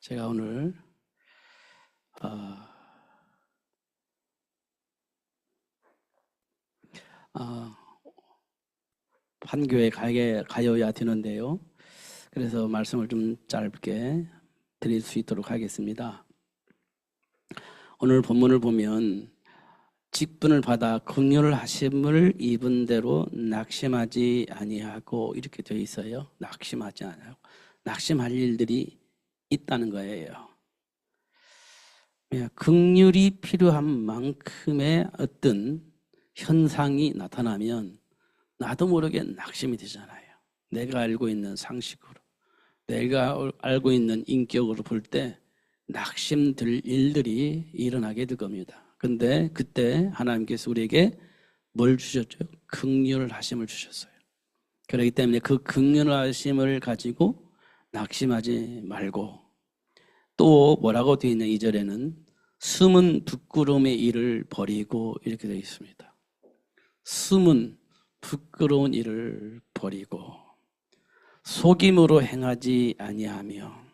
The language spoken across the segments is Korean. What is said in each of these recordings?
제가 오늘 판교에 가야 되는데요. 그래서 말씀을 좀 짧게 드릴 수 있도록 하겠습니다. 오늘 본문을 보면 직분을 받아 긍휼을 하심을 입은 대로 낙심하지 아니하고 이렇게 되어 있어요. 낙심하지 아니하고 낙심할 일들이 있다는 거예요. 긍휼이 필요한 만큼의 어떤 현상이 나타나면 나도 모르게 낙심이 되잖아요. 내가 알고 있는 상식으로, 내가 알고 있는 인격으로 볼 때 낙심될 일들이 일어나게 될 겁니다. 근데 그때 하나님께서 우리에게 뭘 주셨죠? 긍휼하심을 주셨어요. 그렇기 때문에 그 긍휼하심을 가지고 낙심하지 말고, 또 뭐라고 되어 있냐 2절에는 숨은 부끄러움의 일을 버리고 이렇게 되어 있습니다. 숨은 부끄러운 일을 버리고 속임으로 행하지 아니하며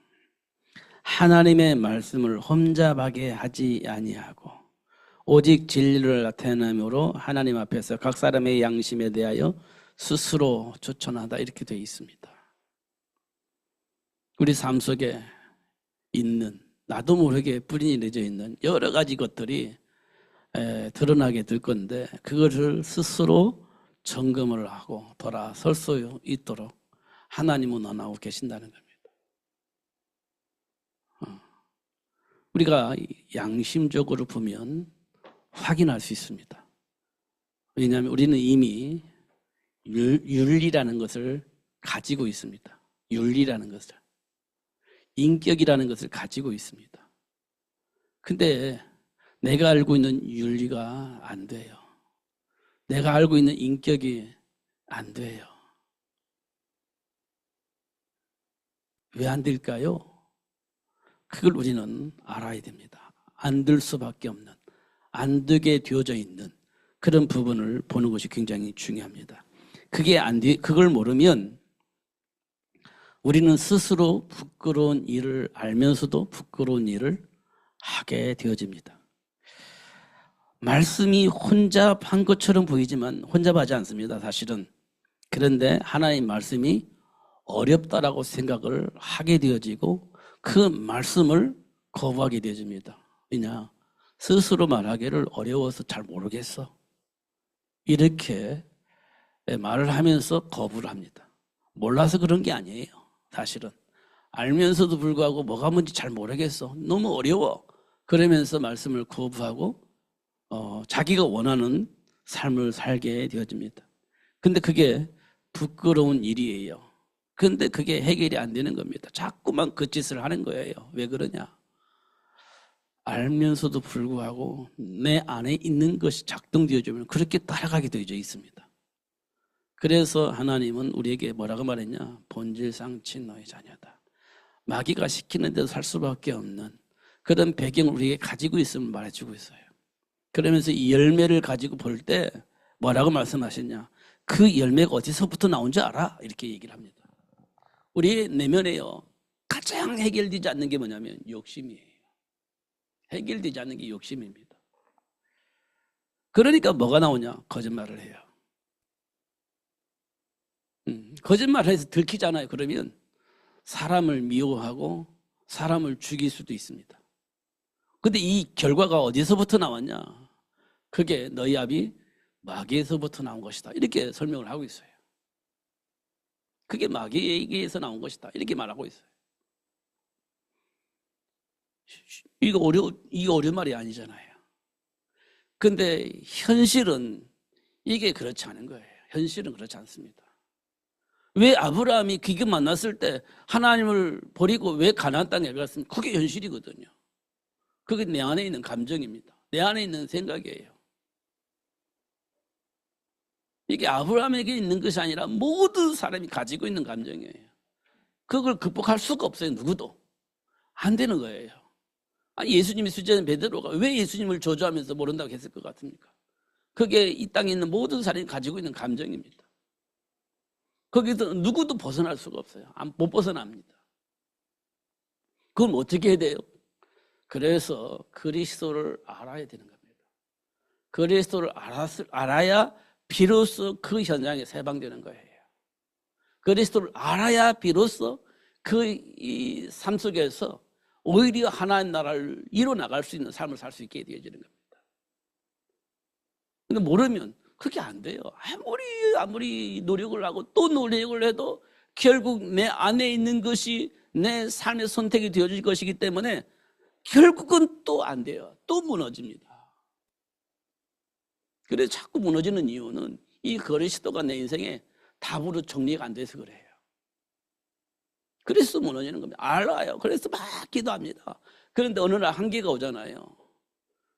하나님의 말씀을 험잡하게 하지 아니하고 오직 진리를 나타내므로 하나님 앞에서 각 사람의 양심에 대하여 스스로 조천하다 이렇게 되어 있습니다. 우리 삶 속에 있는 나도 모르게 뿌리 내져 있는 여러 가지 것들이 드러나게 될 건데 그것을 스스로 점검을 하고 돌아설 수 있도록 하나님은 원하고 계신다는 겁니다. 우리가 양심적으로 보면 확인할 수 있습니다. 왜냐하면 우리는 이미 윤리라는 것을 가지고 있습니다. 윤리라는 것을, 인격이라는 것을 가지고 있습니다. 근데 내가 알고 있는 윤리가 안 돼요. 내가 알고 있는 인격이 안 돼요. 왜 안 될까요? 그걸 우리는 알아야 됩니다. 안 될 수밖에 없는, 안 되게 되어져 있는 그런 부분을 보는 것이 굉장히 중요합니다. 그걸 모르면 우리는 스스로 부끄러운 일을 알면서도 부끄러운 일을 하게 되어집니다. 말씀이 혼잡한 것처럼 보이지만 혼잡하지 않습니다, 사실은. 그런데 하나님 말씀이 어렵다라고 생각을 하게 되어지고 그 말씀을 거부하게 되어집니다. 왜냐? 스스로 말하기를 어려워서 잘 모르겠어. 이렇게 말을 하면서 거부를 합니다. 몰라서 그런 게 아니에요, 사실은. 알면서도 불구하고 뭐가 뭔지 잘 모르겠어. 너무 어려워. 그러면서 말씀을 거부하고 자기가 원하는 삶을 살게 되어집니다. 근데 그게 부끄러운 일이에요. 근데 그게 해결이 안 되는 겁니다. 자꾸만 그 짓을 하는 거예요. 왜 그러냐? 알면서도 불구하고 내 안에 있는 것이 작동되어지면 그렇게 따라가게 되어져 있습니다. 그래서 하나님은 우리에게 뭐라고 말했냐? 본질상 진노의 자녀다. 마귀가 시키는 대로 살 수밖에 없는 그런 배경을 우리에게 가지고 있음을 말해주고 있어요. 그러면서 이 열매를 가지고 볼 때 뭐라고 말씀하셨냐? 그 열매가 어디서부터 나온 줄 알아? 이렇게 얘기를 합니다. 우리 내면에요, 가장 해결되지 않는 게 뭐냐면 욕심이에요. 해결되지 않는 게 욕심입니다. 그러니까 뭐가 나오냐? 거짓말을 해요. 거짓말을 해서 들키잖아요. 그러면 사람을 미워하고 사람을 죽일 수도 있습니다. 근데 이 결과가 어디서부터 나왔냐? 그게 너희 아비 마귀에서부터 나온 것이다. 이렇게 설명을 하고 있어요. 그게 마귀에게서 나온 것이다. 이렇게 말하고 있어요. 이게 어려운 말이 아니잖아요. 근데 현실은 이게 그렇지 않은 거예요. 현실은 그렇지 않습니다. 왜 아브라함이 기근 만났을 때 하나님을 버리고 왜 가나안 땅에 갔습니까? 그게 현실이거든요. 그게 내 안에 있는 감정입니다. 내 안에 있는 생각이에요. 이게 아브라함에게 있는 것이 아니라 모든 사람이 가지고 있는 감정이에요. 그걸 극복할 수가 없어요. 누구도. 안 되는 거예요. 아니, 예수님이 수제된 베드로가 왜 예수님을 저주하면서 모른다고 했을 것 같습니까? 그게 이 땅에 있는 모든 사람이 가지고 있는 감정입니다. 거기서 누구도 벗어날 수가 없어요. 못 벗어납니다. 그럼 어떻게 해야 돼요? 그래서 그리스도를 알아야 되는 겁니다. 그리스도를 알아야 비로소 그 현장에 해방되는 거예요. 그리스도를 알아야 비로소 그 이 삶 속에서 오히려 하나님 나라를 이뤄 나갈 수 있는 삶을 살 수 있게 되어지는 겁니다. 근데 모르면 그게 안 돼요. 아무리 노력을 하고 또 노력을 해도 결국 내 안에 있는 것이 내 삶의 선택이 되어질 것이기 때문에 결국은 또 안 돼요. 또 무너집니다. 그래서 자꾸 무너지는 이유는 이 그리스도가 내 인생에 답으로 정리가 안 돼서 그래요. 그래서 무너지는 겁니다. 알아요. 그래서 막 기도합니다. 그런데 어느 날 한계가 오잖아요.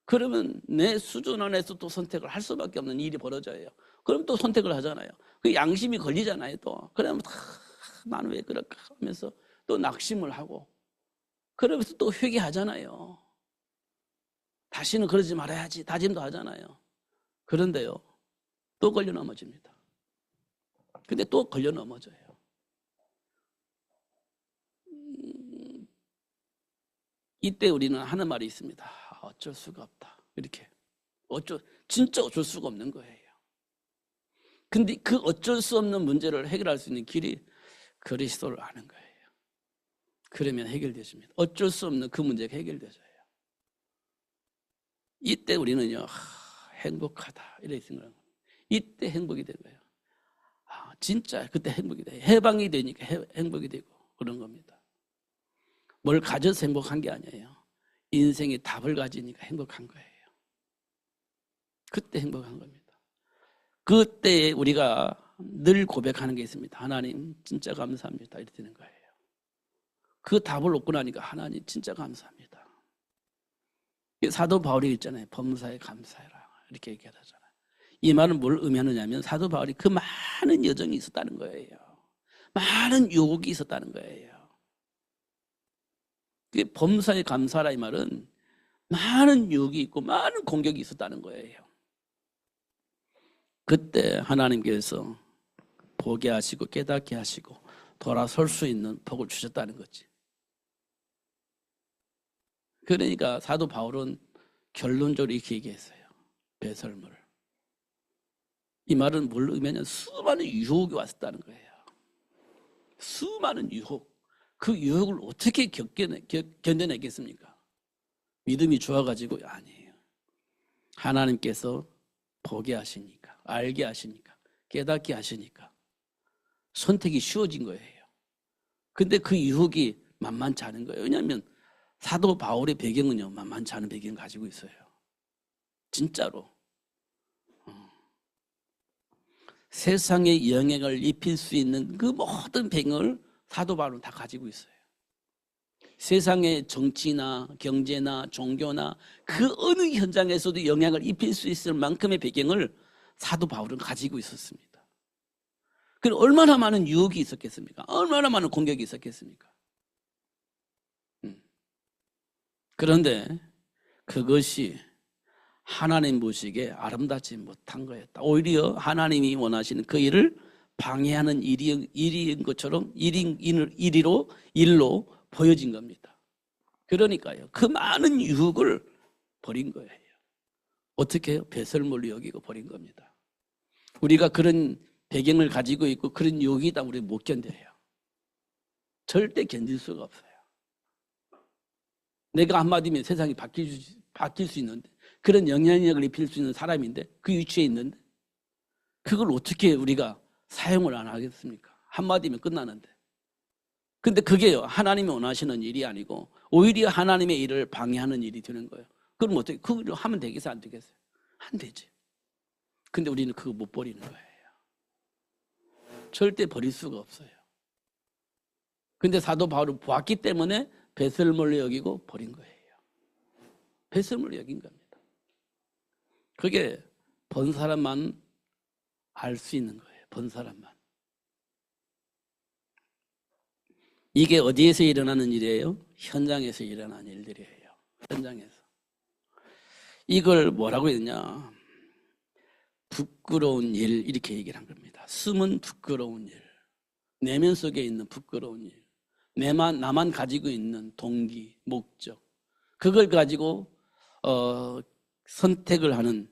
그러면 내 수준 안에서 또 선택을 할 수밖에 없는 일이 벌어져요. 그럼 또 선택을 하잖아요. 그 양심이 걸리잖아요. 또 그러면 나는 왜 그럴까 하면서 또 낙심을 하고 그러면서 또 회개하잖아요. 다시는 그러지 말아야지 다짐도 하잖아요. 그런데요, 또 걸려 넘어집니다. 근데 또 걸려 넘어져요. 이때 우리는 하는 말이 있습니다. 어쩔 수가 없다. 이렇게. 진짜 어쩔 수가 없는 거예요. 근데 그 어쩔 수 없는 문제를 해결할 수 있는 길이 그리스도를 아는 거예요. 그러면 해결되십니다. 어쩔 수 없는 그 문제가 해결되져요. 이때 우리는요, 행복하다. 이렇게 생각하는 거예요. 이때 행복이 되는 거예요. 진짜 그때 행복이 돼요. 해방이 되니까 행복이 되고 그런 겁니다. 뭘 가져서 행복한 게 아니에요. 인생의 답을 가지니까 행복한 거예요. 그때 행복한 겁니다. 그때 우리가 늘 고백하는 게 있습니다. 하나님 진짜 감사합니다. 이렇게 되는 거예요. 그 답을 얻고 나니까 하나님 진짜 감사합니다. 사도 바울이 있잖아요. 범사에 감사해라. 이렇게 얘기하잖아요. 이 말은 뭘 의미하느냐면 사도 바울이 그 많은 여정이 있었다는 거예요. 많은 유혹이 있었다는 거예요. 범사에 감사라 이 말은 많은 유혹이 있고 많은 공격이 있었다는 거예요. 그때 하나님께서 보게 하시고 깨닫게 하시고 돌아설 수 있는 복을 주셨다는 거지. 그러니까 사도 바울은 결론적으로 이렇게 얘기했어요. 배설물. 이 말은 뭘 의미하냐면 수많은 유혹이 왔었다는 거예요. 수많은 유혹. 그 유혹을 어떻게 견뎌내겠습니까? 믿음이 좋아가지고 아니에요. 하나님께서 보게 하시니까, 알게 하시니까, 깨닫게 하시니까 선택이 쉬워진 거예요. 근데 그 유혹이 만만치 않은 거예요. 왜냐하면 사도 바울의 배경은요, 만만치 않은 배경을 가지고 있어요. 진짜로. 세상에 영향을 입힐 수 있는 그 모든 배경을 사도 바울은 다 가지고 있어요. 세상의 정치나 경제나 종교나 그 어느 현장에서도 영향을 입힐 수 있을 만큼의 배경을 사도 바울은 가지고 있었습니다. 그럼 얼마나 많은 유혹이 있었겠습니까? 얼마나 많은 공격이 있었겠습니까? 그런데 그것이 하나님 보시기에 아름답지 못한 거였다. 오히려 하나님이 원하시는 그 일을 방해하는 일인 것처럼 일로 보여진 겁니다. 그러니까요, 그 많은 유혹을 버린 거예요. 어떻게 해요? 배설물로 여기고 버린 겁니다. 우리가 그런 배경을 가지고 있고 그런 유혹이 있다면 우리 못 견뎌요. 절대 견딜 수가 없어요. 내가 한마디면 세상이 바뀔 수 있는데, 그런 영향력을 입힐 수 있는 사람인데, 그 위치에 있는데, 그걸 어떻게 우리가 사용을 안 하겠습니까? 한마디면 끝나는데. 근데 그게요, 하나님이 원하시는 일이 아니고 오히려 하나님의 일을 방해하는 일이 되는 거예요. 그럼 어떻게, 그걸 하면 되겠어요? 안 되겠어요? 안 되지. 근데 우리는 그거 못 버리는 거예요. 절대 버릴 수가 없어요. 근데 사도 바울은 보았기 때문에 배설물로 여기고 버린 거예요. 배설물로 여긴 겁니다. 그게 본 사람만 알 수 있는 거예요. 본 사람만. 이게 어디에서 일어나는 일이에요? 현장에서 일어나는 일들이에요. 현장에서. 이걸 뭐라고 했냐? 부끄러운 일, 이렇게 얘기를 한 겁니다. 숨은 부끄러운 일. 내면 속에 있는 부끄러운 일. 나만 가지고 있는 동기, 목적, 그걸 가지고 선택을 하는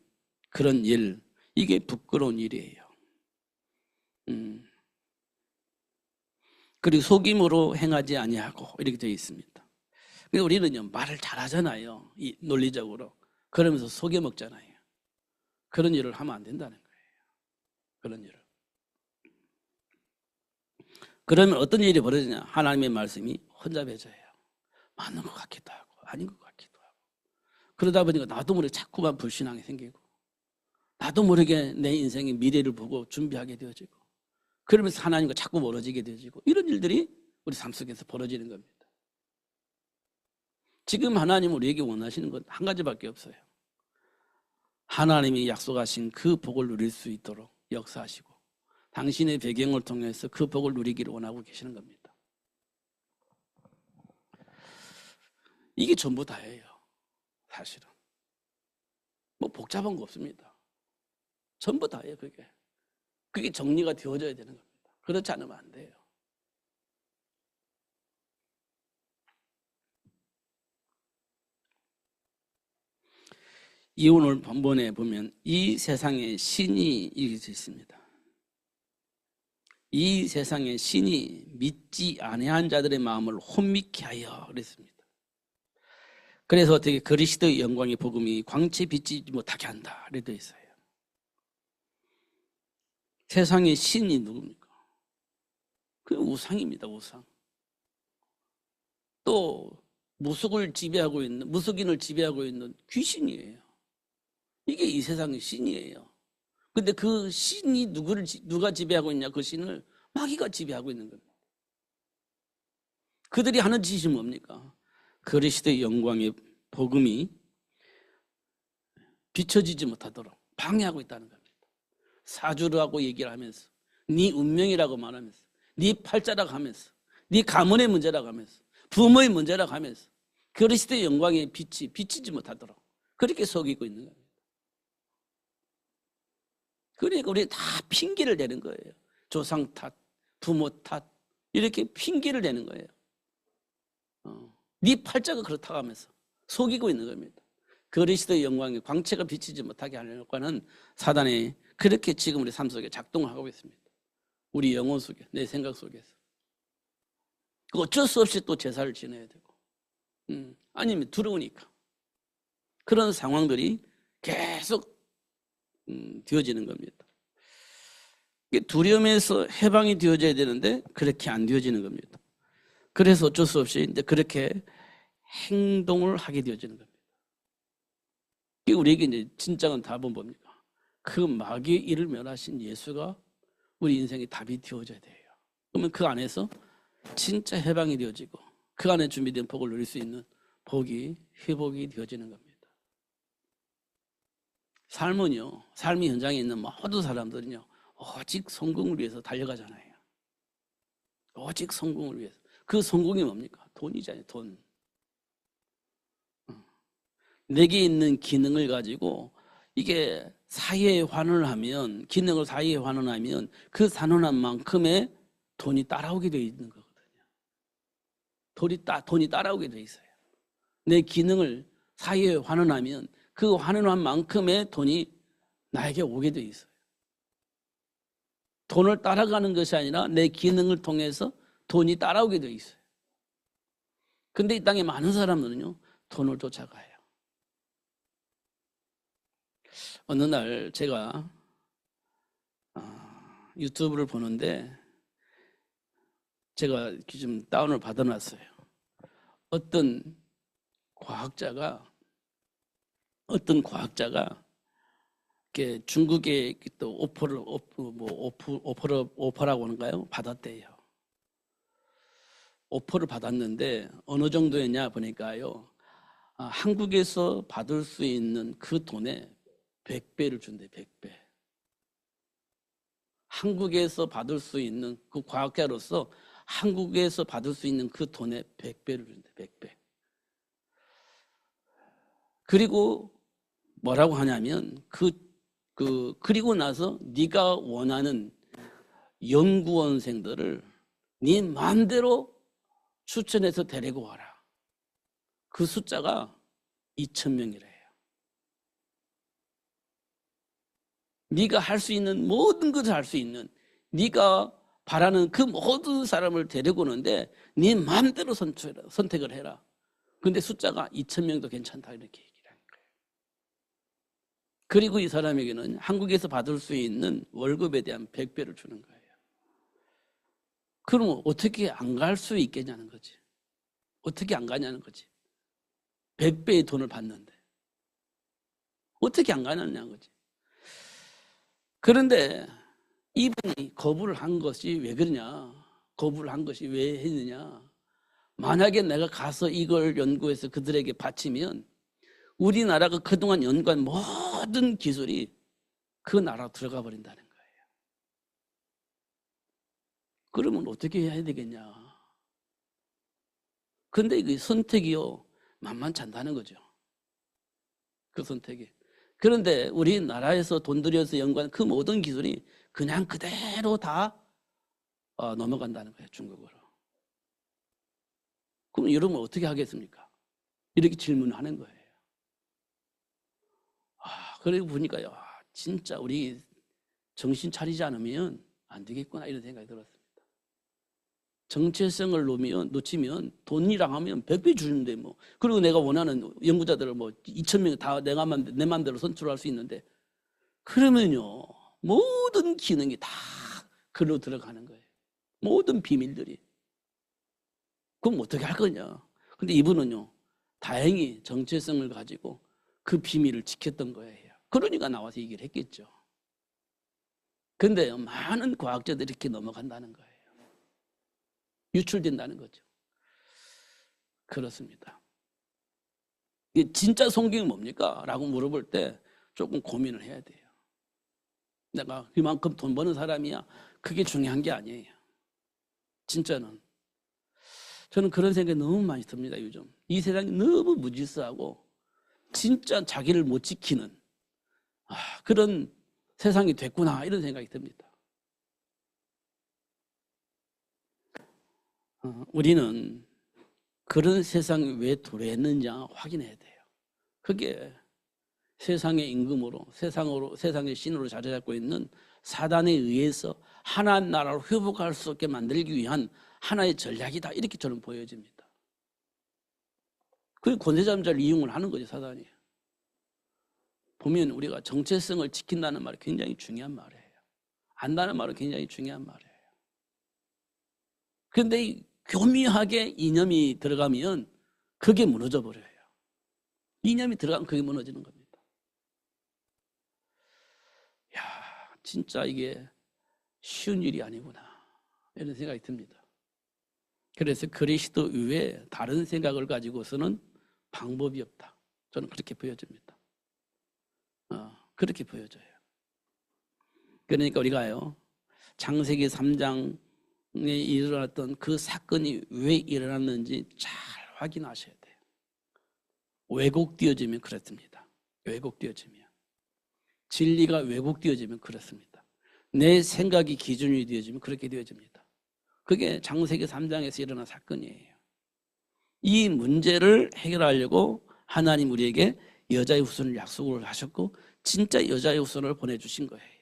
그런 일, 이게 부끄러운 일이에요. 그리고 속임으로 행하지 아니하고 이렇게 되어 있습니다. 우리는요, 말을 잘하잖아요. 논리적으로. 그러면서 속여 먹잖아요. 그런 일을 하면 안 된다는 거예요. 그런 일을. 그러면 어떤 일이 벌어지냐? 하나님의 말씀이 혼잡해져요. 맞는 것 같기도 하고 아닌 것 같기도 하고. 그러다 보니까 나도 모르게 자꾸만 불신앙이 생기고, 나도 모르게 내 인생의 미래를 보고 준비하게 되어지고, 그러면서 하나님과 자꾸 멀어지게 되어지고, 이런 일들이 우리 삶 속에서 벌어지는 겁니다. 지금 하나님은 우리에게 원하시는 건 한 가지밖에 없어요. 하나님이 약속하신 그 복을 누릴 수 있도록 역사하시고, 당신의 배경을 통해서 그 복을 누리기를 원하고 계시는 겁니다. 이게 전부 다예요. 사실은 뭐 복잡한 거 없습니다. 전부 다예요. 그게 정리가 되어져야 되는 겁니다. 그렇지 않으면 안 돼요. 이 오늘 본문에 보면 이 세상에 신이 이렇게 되어 있습니다. 이 세상에 신이 믿지 아니한 자들의 마음을 혼미케 하여 그랬습니다. 그래서 어떻게 그리스도의 영광의 복음이 광채 비치지 못하게 한다 이렇게 되어 있어요. 세상의 신이 누굽니까? 그 우상입니다. 우상. 또 무속인을 지배하고 있는 귀신이에요. 이게 이 세상의 신이에요. 근데 그 신이 누가 지배하고 있냐? 그 신을 마귀가 지배하고 있는 겁니다. 그들이 하는 짓이 뭡니까? 그리스도의 영광의 복음이 비춰지지 못하도록 방해하고 있다는 겁니다. 사주라고 얘기를 하면서, 네 운명이라고 말하면서, 네 팔자라고 하면서, 네 가문의 문제라고 하면서, 부모의 문제라고 하면서 그리스도의 영광의 빛이 비치지 못하도록 그렇게 속이고 있는 겁니다. 그러니까 우리 다 핑계를 대는 거예요. 조상 탓, 부모 탓, 이렇게 핑계를 대는 거예요. 네 팔자가 그렇다고 하면서 속이고 있는 겁니다. 그리스도의 영광의 광채가 비치지 못하게 하려고 하는 사단이 그렇게 지금 우리 삶 속에 작동을 하고 있습니다. 우리 영혼 속에, 내 생각 속에서. 어쩔 수 없이 또 제사를 지내야 되고, 아니면 두려우니까. 그런 상황들이 계속 되어지는 겁니다. 두려움에서 해방이 되어져야 되는데 그렇게 안 되어지는 겁니다. 그래서 어쩔 수 없이 이제 그렇게 행동을 하게 되어지는 겁니다. 우리에게 이제 진짜는 답은 뭡니까? 그 마귀의 일을 멸하신 예수가 우리 인생의 답이 되어져야 돼요. 그러면 그 안에서 진짜 해방이 되어지고 그 안에 준비된 복을 누릴 수 있는 복이 회복이 되어지는 겁니다. 삶은요, 삶의 현장에 있는 모든 사람들은요, 오직 성공을 위해서 달려가잖아요. 오직 성공을 위해서. 그 성공이 뭡니까? 돈이잖아요, 돈. 내게 있는 기능을 가지고 이게 사회에 환원을 하면, 기능을 사회에 환원하면 그 환원한 만큼의 돈이 따라오게 되어 있는 거거든요. 돈이 따라오게 되어 있어요. 내 기능을 사회에 환원하면 그 환원한 만큼의 돈이 나에게 오게 되어 있어요. 돈을 따라가는 것이 아니라 내 기능을 통해서 돈이 따라오게 되어 있어요. 근데 이 땅에 많은 사람들은요, 돈을 쫓아가요. 어느 날 제가 유튜브를 보는데 제가 좀 다운을 받아놨어요. 어떤 과학자가 중국에 또 오퍼라고 하는가요? 받았대요. 오퍼를 받았는데 어느 정도였냐 보니까요, 한국에서 받을 수 있는 그 돈의 100배를 준대. 100배. 한국에서 받을 수 있는, 그 과학자로서 한국에서 받을 수 있는 그 돈의 100배를 준대. 100배. 그리고 뭐라고 하냐면 그리고 나서 네가 원하는 연구원생들을 네 마음대로 추천해서 데리고 와라. 그 숫자가 2,000명이래요. 네가 할 수 있는 모든 것을 할 수 있는, 네가 바라는 그 모든 사람을 데리고 오는데 네 마음대로 선택을 해라. 근데 숫자가 2,000명도 괜찮다 이렇게 얘기를 하는 거예요. 그리고 이 사람에게는 한국에서 받을 수 있는 월급에 대한 100배를 주는 거예요. 그럼 어떻게 안 갈 수 있겠냐는 거지. 어떻게 안 가냐는 거지. 100배의 돈을 받는데 어떻게 안 가냐는 거지. 그런데 이분이 거부를 한 것이 왜 그러냐, 거부를 한 것이 왜 했느냐, 만약에 내가 가서 이걸 연구해서 그들에게 바치면 우리나라가 그동안 연구한 모든 기술이 그 나라로 들어가 버린다는 거예요. 그러면 어떻게 해야 되겠냐. 근데 그 선택이요 만만치 않다는 거죠. 그 선택이. 그런데 우리나라에서 돈 들여서 연구한 그 모든 기술이 그냥 그대로 다 넘어간다는 거예요, 중국으로. 그럼 여러분 어떻게 하겠습니까? 이렇게 질문하는 거예요. 그리고 보니까요, 진짜 우리 정신 차리지 않으면 안 되겠구나 이런 생각이 들었습니다. 정체성을 놓치면 돈이랑 하면 100배 주는데 뭐. 그리고 내가 원하는 연구자들을 뭐 2,000명 다 내 맘대로 선출할 수 있는데, 그러면요 모든 기능이 다 글로 들어가는 거예요. 모든 비밀들이. 그럼 어떻게 할 거냐. 근데 이분은요 다행히 정체성을 가지고 그 비밀을 지켰던 거예요. 그러니까 나와서 얘기를 했겠죠. 근데 많은 과학자들이 이렇게 넘어간다는 거예요. 유출된다는 거죠. 그렇습니다. 진짜 성경이 뭡니까? 라고 물어볼 때 조금 고민을 해야 돼요. 내가 이만큼 돈 버는 사람이야, 그게 중요한 게 아니에요. 진짜는. 저는 그런 생각이 너무 많이 듭니다. 요즘 이 세상이 너무 무질서하고 진짜 자기를 못 지키는 그런 세상이 됐구나 이런 생각이 듭니다. 우리는 그런 세상이 왜 도래했는지 확인해야 돼요. 그게 세상의 임금으로, 세상의 신으로 자리 잡고 있는 사단에 의해서 하나님 나라를 회복할 수 없게 만들기 위한 하나의 전략이다 이렇게 저는 보여집니다. 그 권세자를 이용을 하는 거죠, 사단이. 보면 우리가 정체성을 지킨다는 말이 굉장히 중요한 말이에요. 안다는 말은 굉장히 중요한 말이에요. 그런데 교묘하게 이념이 들어가면 그게 무너져 버려요. 이념이 들어가면 그게 무너지는 겁니다. 야, 진짜 이게 쉬운 일이 아니구나 이런 생각이 듭니다. 그래서 그리스도 외에 다른 생각을 가지고서는 방법이 없다. 저는 그렇게 보여집니다. 그렇게 보여져요. 그러니까 우리가요 창세기 3장에 일어났던 그 사건이 왜 일어났는지 잘 확인하셔야 돼요. 왜곡되어지면 그렇습니다. 왜곡되어지면. 진리가 왜곡되어지면 그렇습니다. 내 생각이 기준이 되어지면 그렇게 되어집니다. 그게 창세기 3장에서 일어난 사건이에요. 이 문제를 해결하려고 하나님 우리에게 여자의 후손을 약속을 하셨고 진짜 여자의 후손을 보내주신 거예요.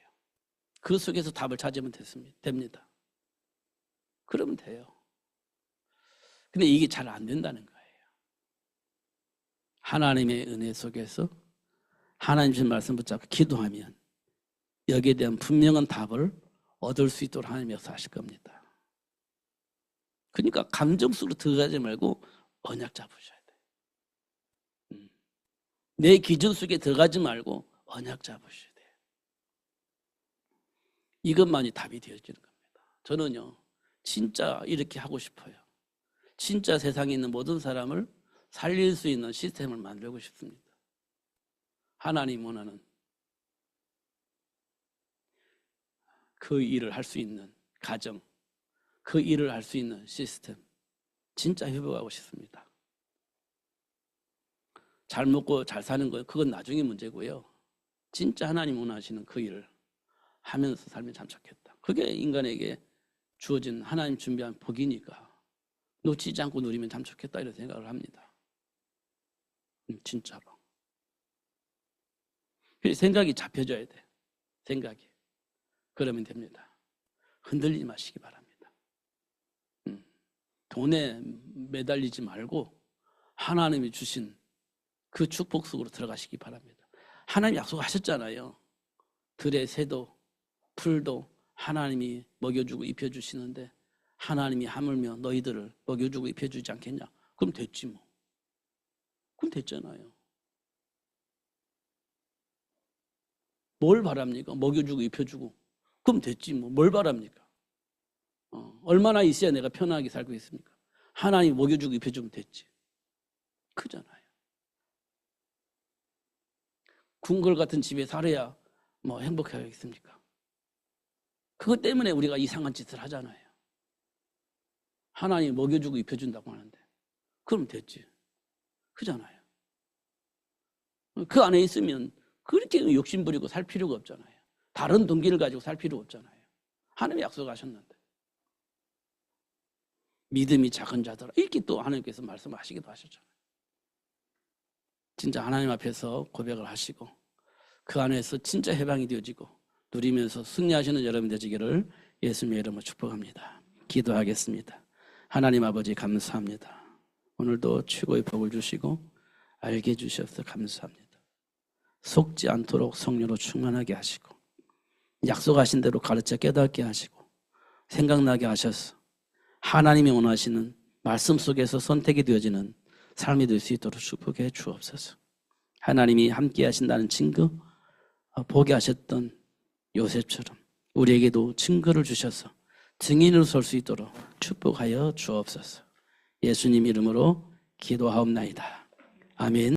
그 속에서 답을 찾으면 됩니다. 그러면 돼요. 근데 이게 잘 안 된다는 거예요. 하나님의 은혜 속에서 하나님 주신 말씀 붙잡고 기도하면 여기에 대한 분명한 답을 얻을 수 있도록 하나님이 역사하실 겁니다. 그러니까 감정 속으로 들어가지 말고 언약 잡으셔야 돼요. 내 기준 속에 들어가지 말고 언약 잡으셔야 돼요. 이것만이 답이 되어지는 겁니다. 저는요 진짜 이렇게 하고 싶어요. 진짜 세상에 있는 모든 사람을 살릴 수 있는 시스템을 만들고 싶습니다. 하나님 원하는 그 일을 할 수 있는 가정, 그 일을 할 수 있는 시스템 진짜 회복하고 싶습니다. 잘 먹고 잘 사는 거 그건 나중에 문제고요. 진짜 하나님 원하시는 그 일을 하면서 살면 참 좋겠다. 그게 인간에게 주어진 하나님 준비한 복이니까 놓치지 않고 누리면 참 좋겠다 이런 생각을 합니다. 진짜로. 생각이 잡혀져야 돼. 생각이. 그러면 됩니다. 흔들리지 마시기 바랍니다. 돈에 매달리지 말고 하나님이 주신 그 축복 속으로 들어가시기 바랍니다. 하나님 약속하셨잖아요. 들의 새도 풀도 하나님이 먹여주고 입혀주시는데 하나님이 하물며 너희들을 먹여주고 입혀주지 않겠냐? 그럼 됐지 뭐. 그럼 됐잖아요. 뭘 바랍니까? 먹여주고 입혀주고. 그럼 됐지 뭐. 뭘 바랍니까? 얼마나 있어야 내가 편하게 살고 있습니까? 하나님 먹여주고 입혀주면 됐지. 크잖아요. 궁궐 같은 집에 살아야 뭐 행복하겠습니까? 그것 때문에 우리가 이상한 짓을 하잖아요. 하나님 먹여주고 입혀준다고 하는데 그럼 됐지. 크잖아요. 그 안에 있으면 그렇게 욕심부리고 살 필요가 없잖아요. 다른 동기를 가지고 살 필요가 없잖아요. 하나님이 약속하셨는데. 믿음이 작은 자들아 이렇게 또 하나님께서 말씀하시기도 하셨잖아요. 진짜 하나님 앞에서 고백을 하시고 그 안에서 진짜 해방이 되어지고 누리면서 승리하시는 여러분 되시기를 예수님의 이름으로 축복합니다. 기도하겠습니다. 하나님 아버지 감사합니다. 오늘도 최고의 복을 주시고 알게 해주셔서 감사합니다. 속지 않도록 성령으로 충만하게 하시고 약속하신 대로 가르쳐 깨닫게 하시고 생각나게 하셔서 하나님이 원하시는 말씀 속에서 선택이 되어지는 삶이 될 수 있도록 축복해 주옵소서. 하나님이 함께 하신다는 증거 보게 하셨던 요셉처럼 우리에게도 증거를 주셔서 증인으로 설 수 있도록 축복하여 주옵소서. 예수님 이름으로 기도하옵나이다. 아멘.